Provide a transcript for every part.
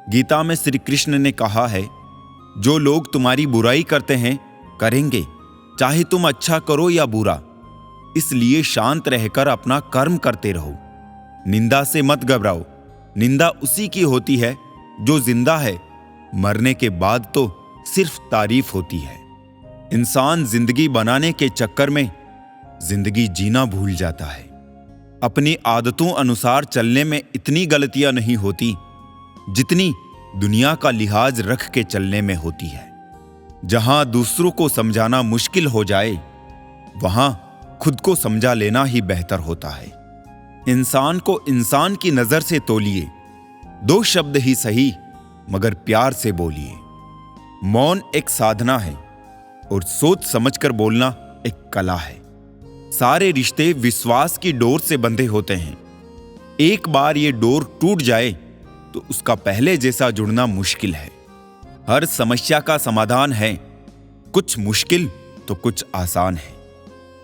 गीता में श्री कृष्ण ने कहा है, जो लोग तुम्हारी बुराई करते हैं करेंगे, चाहे तुम अच्छा करो या बुरा, इसलिए शांत रहकर अपना कर्म करते रहो। निंदा से मत घबराओ, निंदा उसी की होती है जो जिंदा है, मरने के बाद तो सिर्फ तारीफ होती है। इंसान जिंदगी बनाने के चक्कर में जिंदगी जीना भूल जाता है। अपनी आदतों अनुसार चलने में इतनी गलतियां नहीं होती जितनी दुनिया का लिहाज रख के चलने में होती है। जहां दूसरों को समझाना मुश्किल हो जाए, वहां खुद को समझा लेना ही बेहतर होता है। इंसान को इंसान की नजर से तोलिए, 2 शब्द ही सही मगर प्यार से बोलिए। मौन एक साधना है और सोच समझकर बोलना एक कला है। सारे रिश्ते विश्वास की डोर से बंधे होते हैं। एक बार ये डोर टूट जाए तो उसका पहले जैसा जुड़ना मुश्किल है। हर समस्या का समाधान है, कुछ मुश्किल तो कुछ आसान है।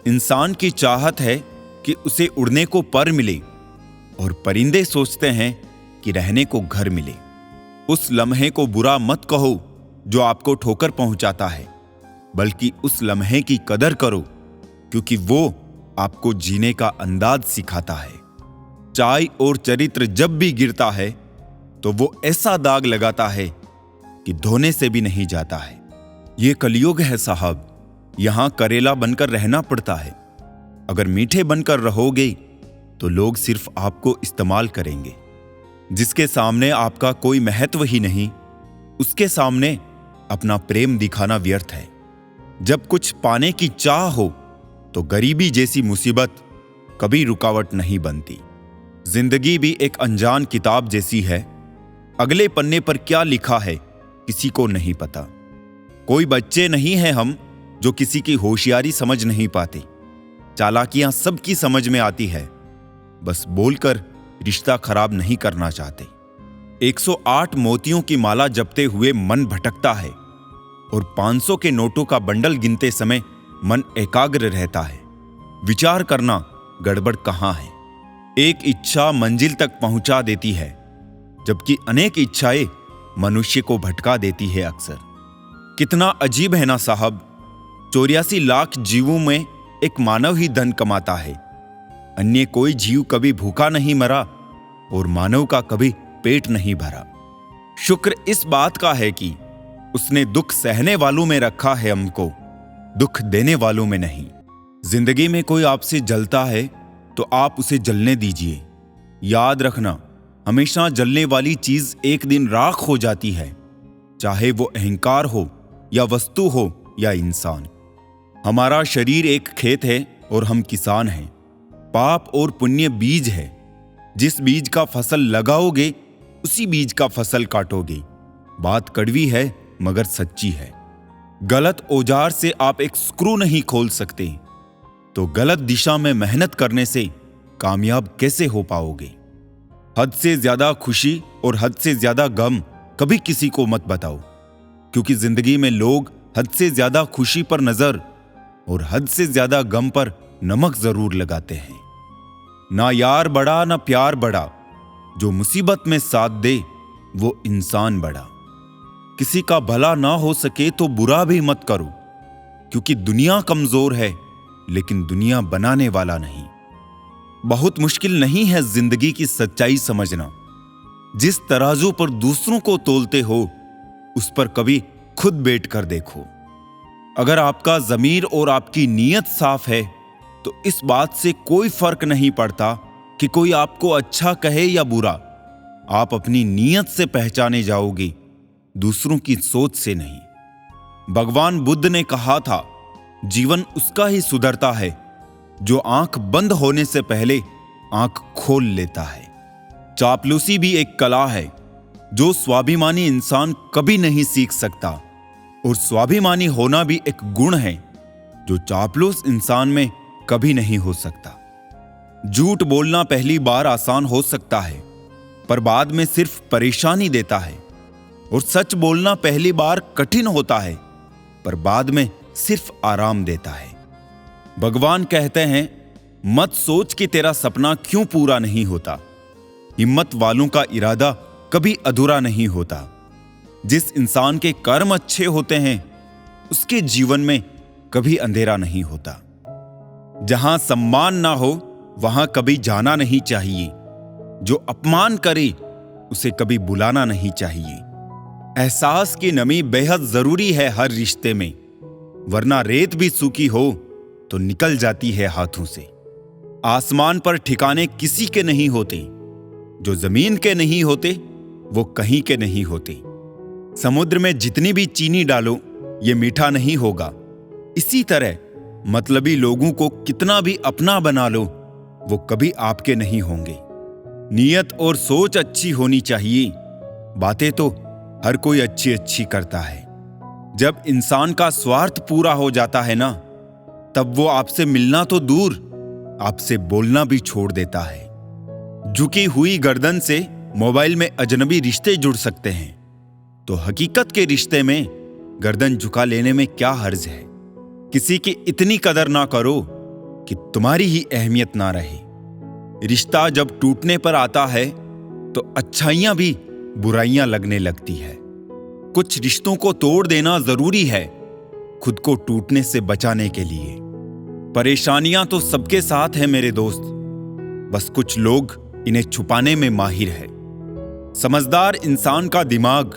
इंसान की चाहत है कि उसे उड़ने को पर मिले और परिंदे सोचते हैं कि रहने को घर मिले। उस लम्हे को बुरा मत कहो जो आपको ठोकर पहुंचाता है, बल्कि उस लम्हे की कदर करो क्योंकि वो आपको जीने का अंदाज सिखाता है। चाय और चरित्र जब भी गिरता है तो वो ऐसा दाग लगाता है कि धोने से भी नहीं जाता है। ये कलयुग है साहब, यहां करेला बनकर रहना पड़ता है। अगर मीठे बनकर रहोगे तो लोग सिर्फ आपको इस्तेमाल करेंगे। जिसके सामने आपका कोई महत्व ही नहीं, उसके सामने अपना प्रेम दिखाना व्यर्थ है। जब कुछ पाने की चाह हो तो गरीबी जैसी मुसीबत कभी रुकावट नहीं बनती। जिंदगी भी एक अनजान किताब जैसी है। अगले पन्ने पर क्या लिखा है किसी को नहीं पता। कोई बच्चे नहीं हैं हम जो किसी की होशियारी समझ नहीं पाते। चालाकियां सबकी समझ में आती है, बस बोलकर रिश्ता खराब नहीं करना चाहते। 108 मोतियों की माला जपते हुए मन भटकता है और 500 के नोटों का बंडल गिनते समय मन एकाग्र रहता है। विचार करना गड़बड़ कहां है। एक इच्छा मंजिल तक पहुंचा देती है, जबकि अनेक इच्छाएं मनुष्य को भटका देती है अक्सर। कितना अजीब है ना साहब, 84 लाख जीवों में एक मानव ही धन कमाता है। अन्य कोई जीव कभी भूखा नहीं मरा और मानव का कभी पेट नहीं भरा। शुक्र इस बात का है कि उसने दुख सहने वालों में रखा है हमको, दुख देने वालों में नहीं। जिंदगी में कोई आपसे जलता है तो आप उसे जलने दीजिए। याद रखना, हमेशा जलने वाली चीज एक दिन राख हो जाती है, चाहे वो अहंकार हो या वस्तु हो या इंसान। हमारा शरीर एक खेत है और हम किसान हैं। पाप और पुण्य बीज है। जिस बीज का फसल लगाओगे उसी बीज का फसल काटोगे। बात कड़वी है मगर सच्ची है। गलत औजार से आप एक स्क्रू नहीं खोल सकते, तो गलत दिशा में मेहनत करने से कामयाब कैसे हो पाओगे। हद से ज्यादा खुशी और हद से ज्यादा गम कभी किसी को मत बताओ, क्योंकि जिंदगी में लोग हद से ज्यादा खुशी पर नजर और हद से ज्यादा गम पर नमक जरूर लगाते हैं। ना यार बड़ा ना प्यार बड़ा, जो मुसीबत में साथ दे वो इंसान बड़ा। किसी का भला ना हो सके तो बुरा भी मत करो, क्योंकि दुनिया कमजोर है लेकिन दुनिया बनाने वाला नहीं। बहुत मुश्किल नहीं है जिंदगी की सच्चाई समझना। जिस तराजू पर दूसरों को तोलते हो उस पर कभी खुद बैठ कर देखो। अगर आपका ज़मीर और आपकी नीयत साफ है तो इस बात से कोई फर्क नहीं पड़ता कि कोई आपको अच्छा कहे या बुरा। आप अपनी नीयत से पहचाने जाओगे, दूसरों की सोच से नहीं। भगवान बुद्ध ने कहा था, जीवन उसका ही सुधरता है जो आंख बंद होने से पहले आंख खोल लेता है। चापलूसी भी एक कला है जो स्वाभिमानी इंसान कभी नहीं सीख सकता, और स्वाभिमानी होना भी एक गुण है जो चापलूस इंसान में कभी नहीं हो सकता। झूठ बोलना पहली बार आसान हो सकता है, पर बाद में सिर्फ परेशानी देता है, और सच बोलना पहली बार कठिन होता है, पर बाद में सिर्फ आराम देता है। भगवान कहते हैं, मत सोच कि तेरा सपना क्यों पूरा नहीं होता। हिम्मत वालों का इरादा कभी अधूरा नहीं होता। जिस इंसान के कर्म अच्छे होते हैं उसके जीवन में कभी अंधेरा नहीं होता। जहां सम्मान ना हो वहां कभी जाना नहीं चाहिए। जो अपमान करे उसे कभी बुलाना नहीं चाहिए। एहसास की नमी बेहद जरूरी है हर रिश्ते में, वरना रेत भी सूखी हो तो निकल जाती है हाथों से। आसमान पर ठिकाने किसी के नहीं होते, जो जमीन के नहीं होते वो कहीं के नहीं होते। समुद्र में जितनी भी चीनी डालो ये मीठा नहीं होगा। इसी तरह मतलबी लोगों को कितना भी अपना बना लो वो कभी आपके नहीं होंगे। नीयत और सोच अच्छी होनी चाहिए। बातें तो हर कोई अच्छी अच्छी करता है। जब इंसान का स्वार्थ पूरा हो जाता है ना, तब वो आपसे मिलना तो दूर, आपसे बोलना भी छोड़ देता है। झुकी हुई गर्दन से मोबाइल में अजनबी रिश्ते जुड़ सकते हैं, तो हकीकत के रिश्ते में गर्दन झुका लेने में क्या हर्ज है। किसी की इतनी कदर ना करो कि तुम्हारी ही अहमियत ना रहे। रिश्ता जब टूटने पर आता है तो अच्छाइयां भी बुराइयां लगने लगती है। कुछ रिश्तों को तोड़ देना जरूरी है खुद को टूटने से बचाने के लिए। परेशानियां तो सबके साथ है मेरे दोस्त, बस कुछ लोग इन्हें छुपाने में माहिर है। समझदार इंसान का दिमाग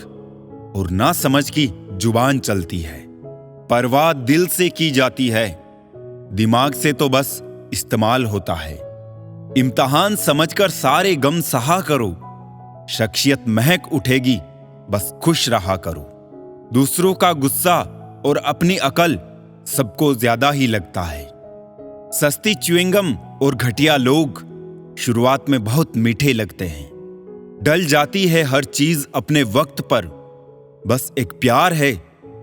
और ना समझ की जुबान चलती है। परवाह दिल से की जाती है, दिमाग से तो बस इस्तेमाल होता है। इम्तिहान समझकर सारे गम सहा करो, शख्सियत महक उठेगी, बस खुश रहा करो। दूसरों का गुस्सा और अपनी अकल सबको ज्यादा ही लगता है। सस्ती च्युइंगम और घटिया लोग शुरुआत में बहुत मीठे लगते हैं। डल जाती है हर चीज अपने वक्त पर, बस एक प्यार है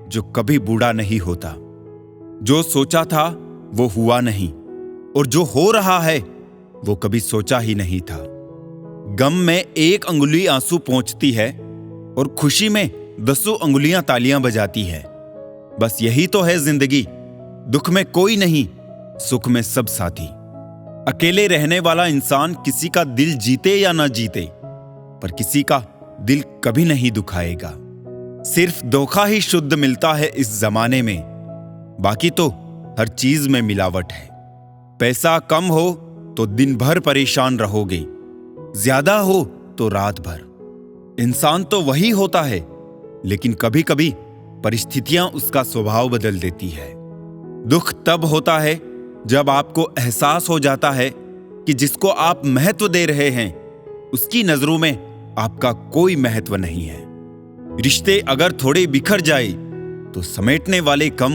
जो कभी बूढ़ा नहीं होता। जो सोचा था वो हुआ नहीं, और जो हो रहा है वो कभी सोचा ही नहीं था। गम में एक अंगुली आंसू पहुंचती है और खुशी में 10 अंगुलियां तालियां बजाती है। बस यही तो है जिंदगी। दुख में कोई नहीं, सुख में सब साथी। अकेले रहने वाला इंसान किसी का दिल जीते या ना जीते, पर किसी का दिल कभी नहीं दुखाएगा। सिर्फ धोखा ही शुद्ध मिलता है इस जमाने में, बाकी तो हर चीज में मिलावट है। पैसा कम हो तो दिन भर परेशान रहोगे, ज्यादा हो तो रात भर। इंसान तो वही होता है, लेकिन कभी कभी परिस्थितियां उसका स्वभाव बदल देती है। दुख तब होता है जब आपको एहसास हो जाता है कि जिसको आप महत्व दे रहे हैं उसकी नजरों में आपका कोई महत्व नहीं है। रिश्ते अगर थोड़े बिखर जाए तो समेटने वाले कम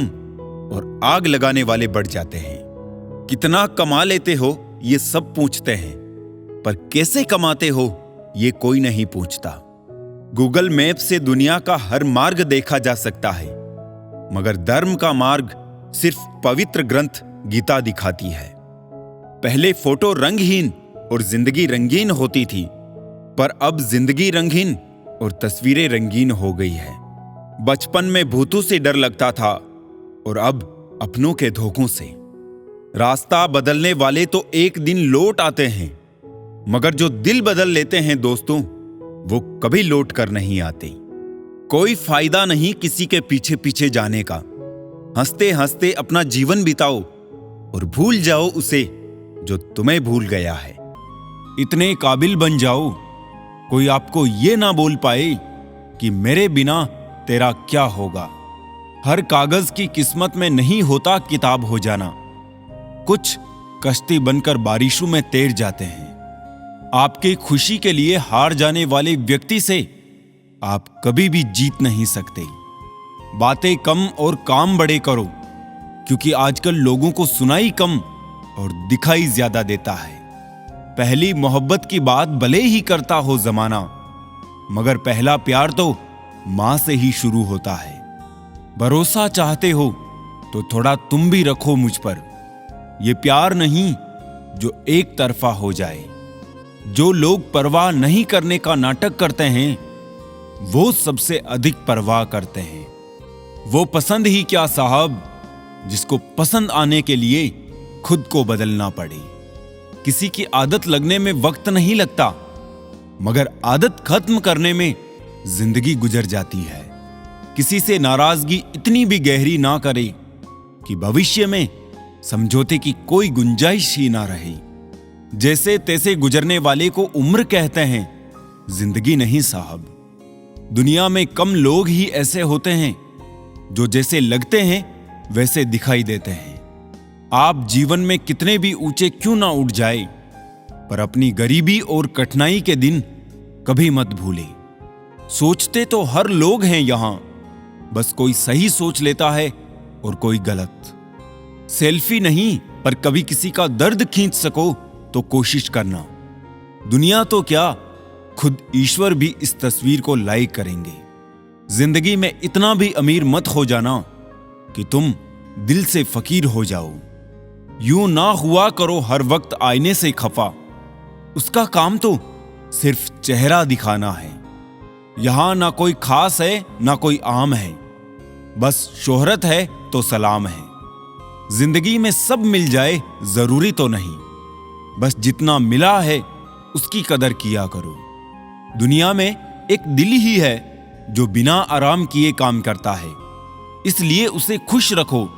और आग लगाने वाले बढ़ जाते हैं। कितना कमा लेते हो ये सब पूछते हैं, पर कैसे कमाते हो ये कोई नहीं पूछता। गूगल मैप से दुनिया का हर मार्ग देखा जा सकता है, मगर धर्म का मार्ग सिर्फ पवित्र ग्रंथ गीता दिखाती है। पहले फोटो रंगहीन और जिंदगी रंगीन होती थी, पर अब जिंदगी रंगीन और तस्वीरें रंगीन हो गई है। बचपन में भूतों से डर लगता था और अब अपनों के धोखों से। रास्ता बदलने वाले तो एक दिन लौट आते हैं, मगर जो दिल बदल लेते हैं दोस्तों, वो कभी लौट कर नहीं आते। कोई फायदा नहीं किसी के पीछे पीछे जाने का। हंसते हंसते अपना जीवन बिताओ और भूल जाओ उसे जो तुम्हें भूल गया है। इतने काबिल बन जाओ कोई आपको ये ना बोल पाए कि मेरे बिना तेरा क्या होगा। हर कागज की किस्मत में नहीं होता किताब हो जाना। कुछ कश्ती बनकर बारिशों में तैर जाते हैं। आपकी खुशी के लिए हार जाने वाले व्यक्ति से आप कभी भी जीत नहीं सकते। बातें कम और काम बड़े करो, क्योंकि आजकल लोगों को सुनाई कम और दिखाई ज्यादा देता है। पहली मोहब्बत की बात भले ही करता हो जमाना, मगर पहला प्यार तो मां से ही शुरू होता है। भरोसा चाहते हो तो थोड़ा तुम भी रखो मुझ पर। यह प्यार नहीं जो एक तरफा हो जाए। जो लोग परवाह नहीं करने का नाटक करते हैं वो सबसे अधिक परवाह करते हैं। वो पसंद ही क्या साहब, जिसको पसंद आने के लिए खुद को बदलना पड़े। किसी की आदत लगने में वक्त नहीं लगता, मगर आदत खत्म करने में जिंदगी गुजर जाती है। किसी से नाराजगी इतनी भी गहरी ना करे कि भविष्य में समझौते की कोई गुंजाइश ही ना रहे। जैसे तैसे गुजरने वाले को उम्र कहते हैं, जिंदगी नहीं साहब। दुनिया में कम लोग ही ऐसे होते हैं जो जैसे लगते हैं वैसे दिखाई देते हैं। आप जीवन में कितने भी ऊंचे क्यों ना उठ जाए, पर अपनी गरीबी और कठिनाई के दिन कभी मत भूले। सोचते तो हर लोग हैं यहां, बस कोई सही सोच लेता है और कोई गलत। सेल्फी नहीं, पर कभी किसी का दर्द खींच सको तो कोशिश करना। दुनिया तो क्या, खुद ईश्वर भी इस तस्वीर को लाइक करेंगे। जिंदगी में इतना भी अमीर मत हो जाना कि तुम दिल से फकीर हो जाओ। यूं ना हुआ करो हर वक्त आईने से खफा, उसका काम तो सिर्फ चेहरा दिखाना है। यहां ना कोई खास है ना कोई आम है, बस शोहरत है तो सलाम है। जिंदगी में सब मिल जाए जरूरी तो नहीं, बस जितना मिला है उसकी कदर किया करो। दुनिया में एक दिल ही है जो बिना आराम किए काम करता है, इसलिए उसे खुश रखो,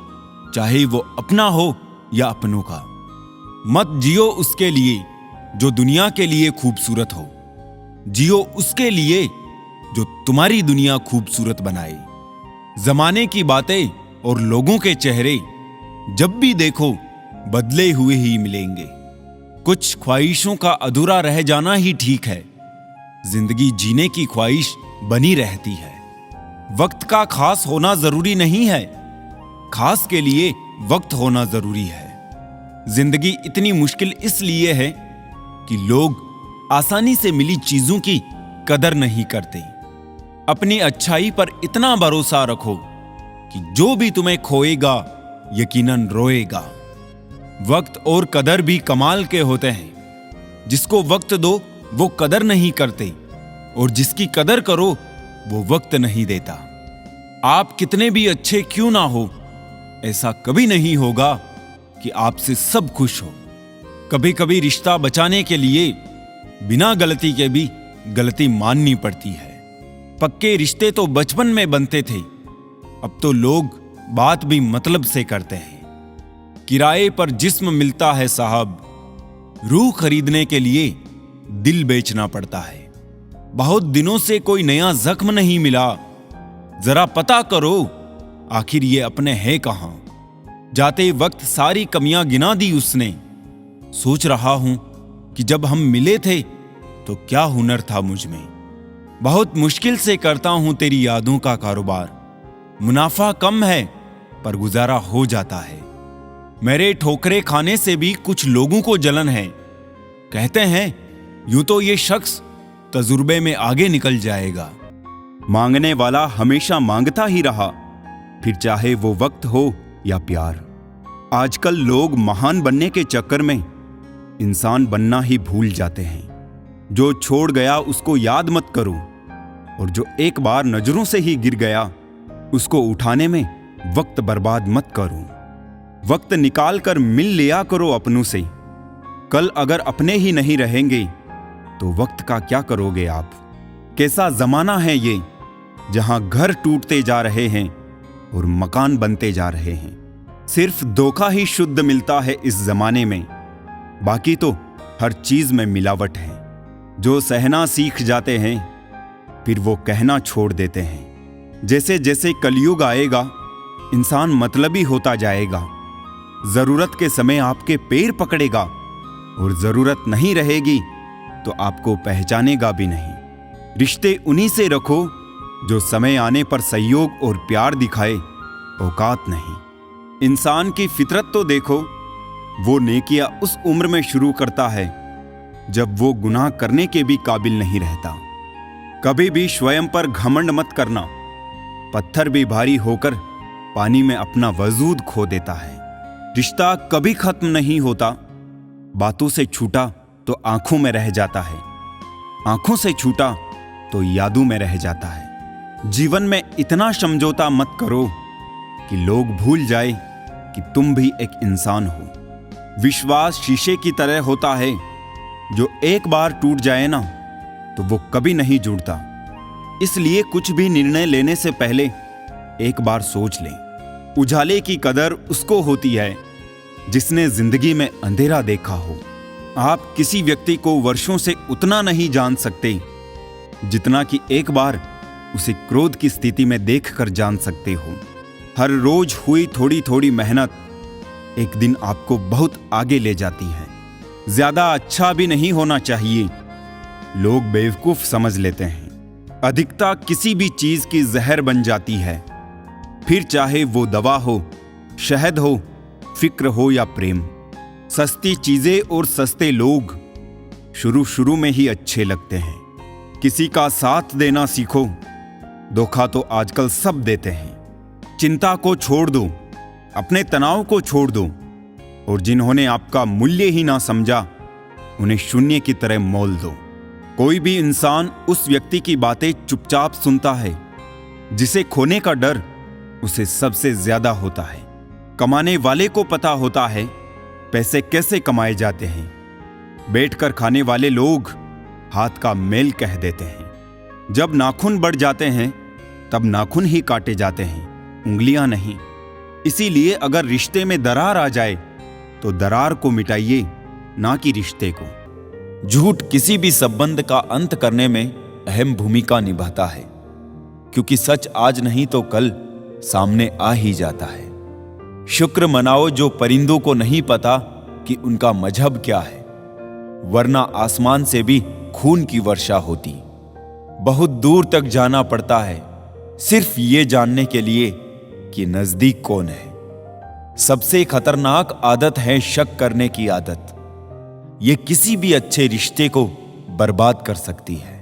चाहे वो अपना हो या अपनों का। मत जियो उसके लिए जो दुनिया के लिए खूबसूरत हो, जियो उसके लिए जो तुम्हारी दुनिया खूबसूरत बनाए। जमाने की बातें और लोगों के चेहरे जब भी देखो बदले हुए ही मिलेंगे। कुछ ख्वाहिशों का अधूरा रह जाना ही ठीक है, जिंदगी जीने की ख्वाहिश बनी रहती है। वक्त का खास होना जरूरी नहीं है, खास के लिए वक्त होना जरूरी है। जिंदगी इतनी मुश्किल इसलिए है कि लोग आसानी से मिली चीजों की कदर नहीं करते। अपनी अच्छाई पर इतना भरोसा रखो कि जो भी तुम्हें खोएगा यकीनन रोएगा। वक्त और कदर भी कमाल के होते हैं। जिसको वक्त दो वो कदर नहीं करते, और जिसकी कदर करो वो वक्त नहीं देता। आप कितने भी अच्छे क्यों ना हो, ऐसा कभी नहीं होगा कि आपसे सब खुश हो। कभी कभी रिश्ता बचाने के लिए बिना गलती के भी गलती माननी पड़ती है। पक्के रिश्ते तो बचपन में बनते थे, अब तो लोग बात भी मतलब से करते हैं। किराए पर जिस्म मिलता है साहब, रूह खरीदने के लिए दिल बेचना पड़ता है। बहुत दिनों से कोई नया जख्म नहीं मिला, जरा पता करो आखिर ये अपने हैं कहां। जाते वक्त सारी कमियां गिना दी उसने। सोच रहा हूं कि जब हम मिले थे तो क्या हुनर था मुझ में। बहुत मुश्किल से करता हूं तेरी यादों का कारोबार। मुनाफा कम है पर गुजारा हो जाता है। मेरे ठोकरे खाने से भी कुछ लोगों को जलन है। कहते हैं यूं तो ये शख्स तजुर्बे में आगे निकल जाएगा। मांगने वाला हमेशा मांगता ही रहा, फिर चाहे वो वक्त हो या प्यार। आजकल लोग महान बनने के चक्कर में इंसान बनना ही भूल जाते हैं। जो छोड़ गया उसको याद मत करो, और जो एक बार नजरों से ही गिर गया उसको उठाने में वक्त बर्बाद मत करो। वक्त निकाल कर मिल लिया करो अपनों से। कल अगर अपने ही नहीं रहेंगे तो वक्त का क्या करोगे आप। कैसा जमाना है ये, जहां घर टूटते जा रहे हैं और मकान बनते जा रहे हैं। सिर्फ धोखा ही शुद्ध मिलता है इस जमाने में, बाकी तो हर चीज में मिलावट है। जो सहना सीख जाते हैं फिर वो कहना छोड़ देते हैं। जैसे जैसे कलयुग आएगा इंसान मतलबी होता जाएगा। जरूरत के समय आपके पैर पकड़ेगा और जरूरत नहीं रहेगी तो आपको पहचानेगा भी नहीं। रिश्ते उन्हीं से रखो जो समय आने पर सहयोग और प्यार दिखाए, औकात नहीं। इंसान की फितरत तो देखो, वो नेकियां उस उम्र में शुरू करता है जब वो गुनाह करने के भी काबिल नहीं रहता। कभी भी स्वयं पर घमंड मत करना। पत्थर भी भारी होकर पानी में अपना वजूद खो देता है। रिश्ता कभी खत्म नहीं होता। बातों से छूटा तो आंखों में रह जाता है, आंखों से छूटा तो यादों में रह जाता है। जीवन में इतना समझौता मत करो कि लोग भूल जाए कि तुम भी एक इंसान हो। विश्वास शीशे की तरह होता है, जो एक बार टूट जाए ना तो वो कभी नहीं जुड़ता। इसलिए कुछ भी निर्णय लेने से पहले एक बार सोच लें। उजाले की कदर उसको होती है जिसने जिंदगी में अंधेरा देखा हो। आप किसी व्यक्ति को वर्षों से उतना नहीं जान सकते जितना कि एक बार उसे क्रोध की स्थिति में देखकर जान सकते हो। हर रोज हुई थोड़ी थोड़ी मेहनत एक दिन आपको बहुत आगे ले जाती है। ज्यादा अच्छा भी नहीं होना चाहिए, लोग बेवकूफ समझ लेते हैं। अधिकता किसी भी चीज की जहर बन जाती है, फिर चाहे वो दवा हो, शहद हो, फिक्र हो या प्रेम। सस्ती चीजें और सस्ते लोग शुरू में ही अच्छे लगते हैं। किसी का साथ देना सीखो, धोखा तो आजकल सब देते हैं। चिंता को छोड़ दो, अपने तनाव को छोड़ दो, और जिन्होंने आपका मूल्य ही ना समझा उन्हें शून्य की तरह मोल दो। कोई भी इंसान उस व्यक्ति की बातें चुपचाप सुनता है जिसे खोने का डर उसे सबसे ज्यादा होता है। कमाने वाले को पता होता है पैसे कैसे कमाए जाते हैं। बैठकर खाने वाले लोग हाथ का मेल कह देते हैं। जब नाखून बढ़ जाते हैं तब नाखून ही काटे जाते हैं, उंगलियां नहीं। इसीलिए अगर रिश्ते में दरार आ जाए तो दरार को मिटाइए, ना कि रिश्ते को। झूठ किसी भी संबंध का अंत करने में अहम भूमिका निभाता है, क्योंकि सच आज नहीं तो कल सामने आ ही जाता है। शुक्र मनाओ जो परिंदों को नहीं पता कि उनका मजहब क्या है, वरना आसमान से भी खून की वर्षा होती। बहुत दूर तक जाना पड़ता है सिर्फ ये जानने के लिए कि नजदीक कौन है। सबसे खतरनाक आदत है शक करने की आदत। ये किसी भी अच्छे रिश्ते को बर्बाद कर सकती है।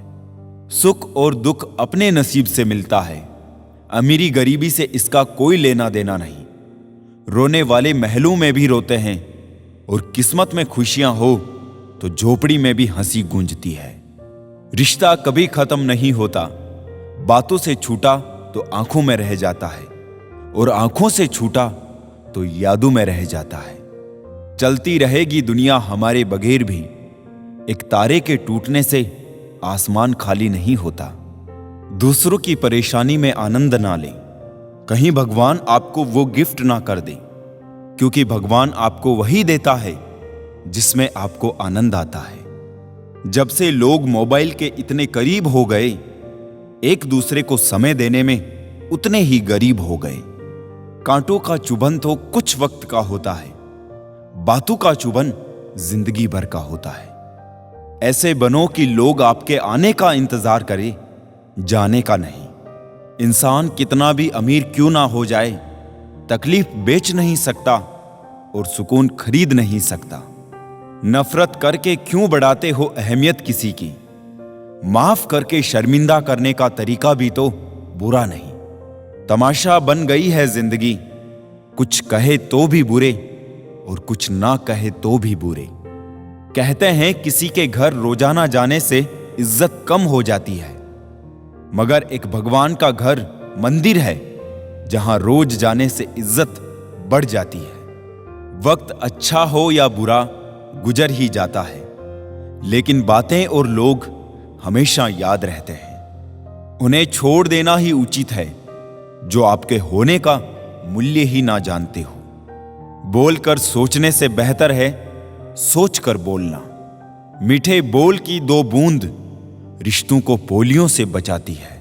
सुख और दुख अपने नसीब से मिलता है, अमीरी गरीबी से इसका कोई लेना देना नहीं। रोने वाले महलों में भी रोते हैं, और किस्मत में खुशियां हो तो झोपड़ी में भी हंसी गूंजती है। रिश्ता कभी खत्म नहीं होता। बातों से छूटा तो आंखों में रह जाता है, और आंखों से छूटा तो यादों में रह जाता है। चलती रहेगी दुनिया हमारे बगैर भी, एक तारे के टूटने से आसमान खाली नहीं होता। दूसरों की परेशानी में आनंद ना लें, कहीं भगवान आपको वो गिफ्ट ना कर दे, क्योंकि भगवान आपको वही देता है जिसमें आपको आनंद आता है। जब से लोग मोबाइल के इतने करीब हो गए, एक दूसरे को समय देने में उतने ही गरीब हो गए। कांटों का चुभन तो कुछ वक्त का होता है, बातों का चुभन जिंदगी भर का होता है। ऐसे बनो कि लोग आपके आने का इंतजार करें, जाने का नहीं। इंसान कितना भी अमीर क्यों ना हो जाए, तकलीफ बेच नहीं सकता और सुकून खरीद नहीं सकता। नफरत करके क्यों बढ़ाते हो अहमियत किसी की? माफ करके शर्मिंदा करने का तरीका भी तो बुरा नहीं। तमाशा बन गई है जिंदगी, कुछ कहे तो भी बुरे और कुछ ना कहे तो भी बुरे। कहते हैं किसी के घर रोजाना जाने से इज्जत कम हो जाती है, मगर एक भगवान का घर मंदिर है जहां रोज जाने से इज्जत बढ़ जाती है। वक्त अच्छा हो या बुरा गुजर ही जाता है, लेकिन बातें और लोग हमेशा याद रहते हैं। उन्हें छोड़ देना ही उचित है जो आपके होने का मूल्य ही ना जानते हो। बोलकर सोचने से बेहतर है सोचकर बोलना। मीठे बोल की दो बूंद रिश्तों को पोलियों से बचाती है।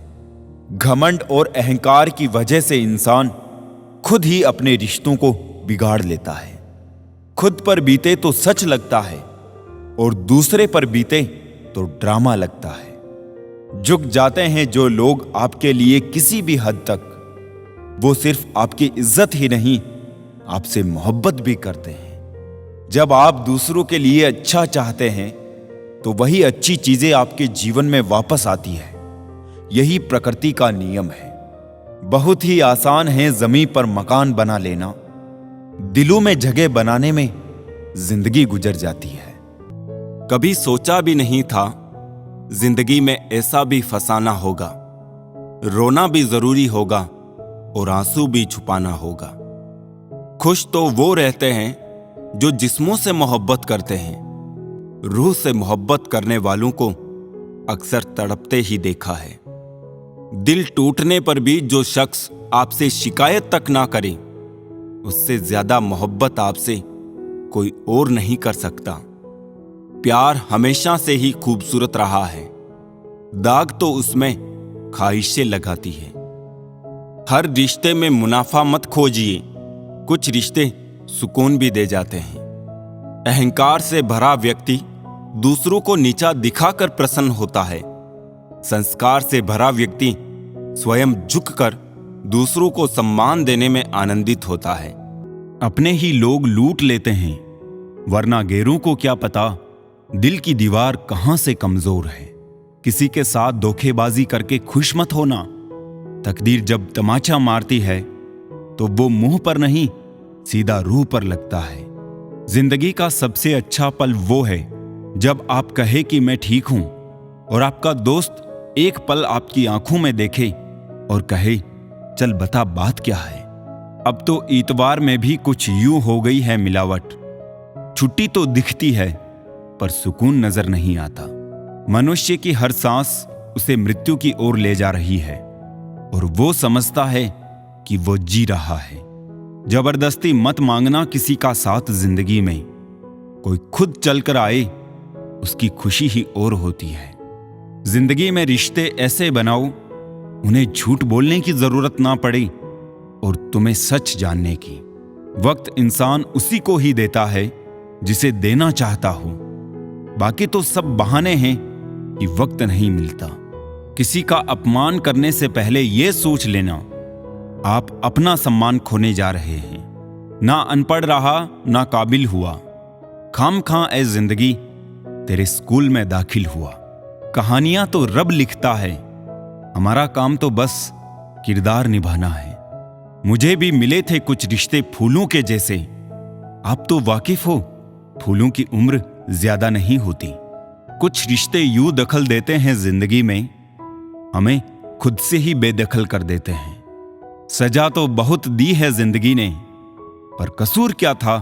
घमंड और अहंकार की वजह से इंसान खुद ही अपने रिश्तों को बिगाड़ लेता है। खुद पर बीते तो सच लगता है और दूसरे पर बीते तो ड्रामा लगता है। झुक जाते हैं जो लोग आपके लिए किसी भी हद तक, वो सिर्फ आपकी इज्जत ही नहीं आपसे मोहब्बत भी करते हैं। जब आप दूसरों के लिए अच्छा चाहते हैं तो वही अच्छी चीजें आपके जीवन में वापस आती है। यही प्रकृति का नियम है। बहुत ही आसान है जमीन पर मकान बना लेना, दिलों में जगह बनाने में जिंदगी गुजर जाती है। कभी सोचा भी नहीं था जिंदगी में ऐसा भी फसाना होगा। रोना भी जरूरी होगा और आंसू भी छुपाना होगा। खुश तो वो रहते हैं जो जिस्मों से मोहब्बत करते हैं। रूह से मोहब्बत करने वालों को अक्सर तड़पते ही देखा है। दिल टूटने पर भी जो शख्स आपसे शिकायत तक ना करे, उससे ज्यादा मोहब्बत आपसे कोई और नहीं कर सकता। प्यार हमेशा से ही खूबसूरत रहा है, दाग तो उसमें ख्वाहिशें लगाती है। हर रिश्ते में मुनाफा मत खोजिए, कुछ रिश्ते सुकून भी दे जाते हैं। अहंकार से भरा व्यक्ति दूसरों को नीचा दिखाकर प्रसन्न होता है। संस्कार से भरा व्यक्ति स्वयं झुककर दूसरों को सम्मान देने में आनंदित होता है। अपने ही लोग लूट लेते हैं, वरना गैरों को क्या पता दिल की दीवार कहां से कमजोर है। किसी के साथ धोखेबाजी करके खुश मत होना। तकदीर जब तमाचा मारती है तो वो मुंह पर नहीं, सीधा रूह पर लगता है। जिंदगी का सबसे अच्छा पल वो है जब आप कहे कि मैं ठीक हूं, और आपका दोस्त एक पल आपकी आंखों में देखे और कहे, चल बता बात क्या है। अब तो इतवार में भी कुछ यूं हो गई है मिलावट। छुट्टी तो दिखती है पर सुकून नजर नहीं आता। मनुष्य की हर सांस उसे मृत्यु की ओर ले जा रही है, और वो समझता है कि वो जी रहा है। जबरदस्ती मत मांगना किसी का साथ जिंदगी में। कोई खुद चलकर आए, उसकी खुशी ही और होती है। जिंदगी में रिश्ते ऐसे बनाओ, उन्हें झूठ बोलने की जरूरत ना पड़े और तुम्हें सच जानने की। वक्त इंसान उसी को ही देता है जिसे देना चाहता हो। बाकी तो सब बहाने हैं कि वक्त नहीं मिलता। किसी का अपमान करने से पहले यह सोच लेना, आप अपना सम्मान खोने जा रहे हैं। ना अनपढ़ रहा, ना काबिल हुआ। खामखां ए जिंदगी तेरे स्कूल में दाखिल हुआ। कहानियां तो रब लिखता है, हमारा काम तो बस किरदार निभाना है। मुझे भी मिले थे कुछ रिश्ते फूलों के जैसे। आप तो वाकिफ हो, फूलों की उम्र ज्यादा नहीं होती। कुछ रिश्ते यूं दखल देते हैं जिंदगी में, हमें खुद से ही बेदखल कर देते हैं। सजा तो बहुत दी है जिंदगी ने, पर कसूर क्या था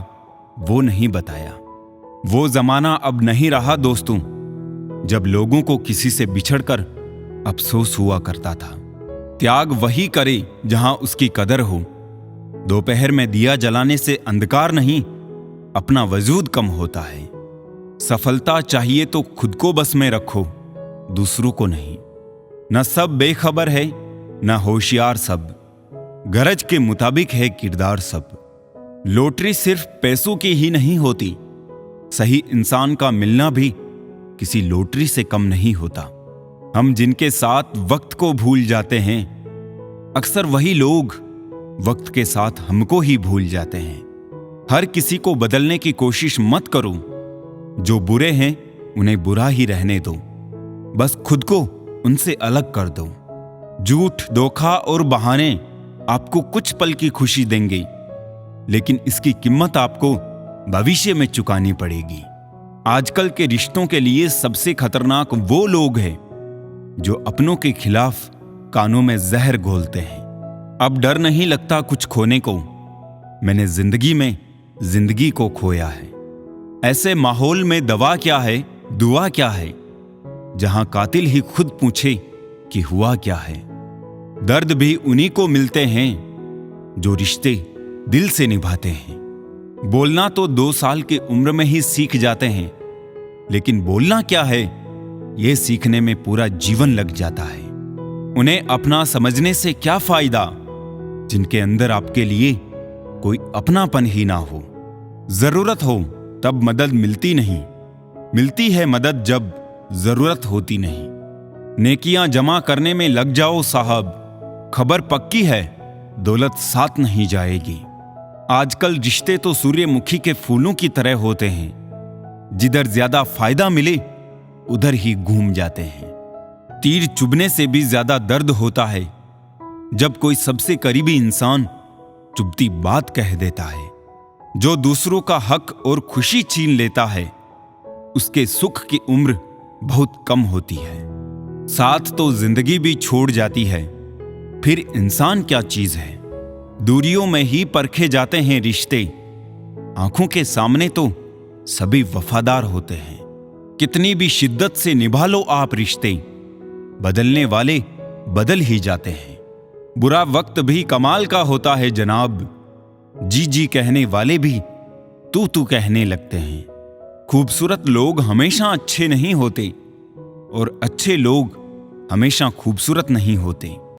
वो नहीं बताया। वो जमाना अब नहीं रहा दोस्तों, जब लोगों को किसी से बिछड़कर अफसोस हुआ करता था। त्याग वही करे जहां उसकी कदर हो। दोपहर में दिया जलाने से अंधकार नहीं, अपना वजूद कम होता है। सफलता चाहिए तो खुद को बस में रखो, दूसरों को नहीं। न सब बेखबर है, न होशियार सब। गरज के मुताबिक है किरदार सब। लॉटरी सिर्फ पैसों की ही नहीं होती, सही इंसान का मिलना भी किसी लॉटरी से कम नहीं होता। हम जिनके साथ वक्त को भूल जाते हैं, अक्सर वही लोग वक्त के साथ हमको ही भूल जाते हैं। हर किसी को बदलने की कोशिश मत करो। जो बुरे हैं उन्हें बुरा ही रहने दो, बस खुद को उनसे अलग कर दो। झूठ, धोखा और बहाने आपको कुछ पल की खुशी देंगे, लेकिन इसकी कीमत आपको भविष्य में चुकानी पड़ेगी। आजकल के रिश्तों के लिए सबसे खतरनाक वो लोग हैं जो अपनों के खिलाफ कानों में जहर घोलते हैं। अब डर नहीं लगता कुछ खोने को, मैंने जिंदगी में जिंदगी को खोया है। ऐसे माहौल में दवा क्या है, दुआ क्या है, जहां कातिल ही खुद पूछे कि हुआ क्या है। दर्द भी उन्हीं को मिलते हैं जो रिश्ते दिल से निभाते हैं। बोलना तो 2 साल की उम्र में ही सीख जाते हैं, लेकिन बोलना क्या है यह सीखने में पूरा जीवन लग जाता है। उन्हें अपना समझने से क्या फायदा जिनके अंदर आपके लिए कोई अपनापन ही ना हो। जरूरत हो तब मदद मिलती नहीं, मिलती है मदद जब जरूरत होती नहीं। नेकियां जमा करने में लग जाओ साहब, खबर पक्की है दौलत साथ नहीं जाएगी। आजकल रिश्ते तो सूर्यमुखी के फूलों की तरह होते हैं, जिधर ज्यादा फायदा मिले उधर ही घूम जाते हैं। तीर चुभने से भी ज्यादा दर्द होता है जब कोई सबसे करीबी इंसान चुभती बात कह देता है। जो दूसरों का हक और खुशी छीन लेता है, उसके सुख की उम्र बहुत कम होती है। साथ तो जिंदगी भी छोड़ जाती है, फिर इंसान क्या चीज है। दूरियों में ही परखे जाते हैं रिश्ते, आंखों के सामने तो सभी वफादार होते हैं। कितनी भी शिद्दत से निभा लो आप रिश्ते, बदलने वाले बदल ही जाते हैं। बुरा वक्त भी कमाल का होता है जनाब, जी जी कहने वाले भी तू कहने लगते हैं। खूबसूरत लोग हमेशा अच्छे नहीं होते और अच्छे लोग हमेशा खूबसूरत नहीं होते।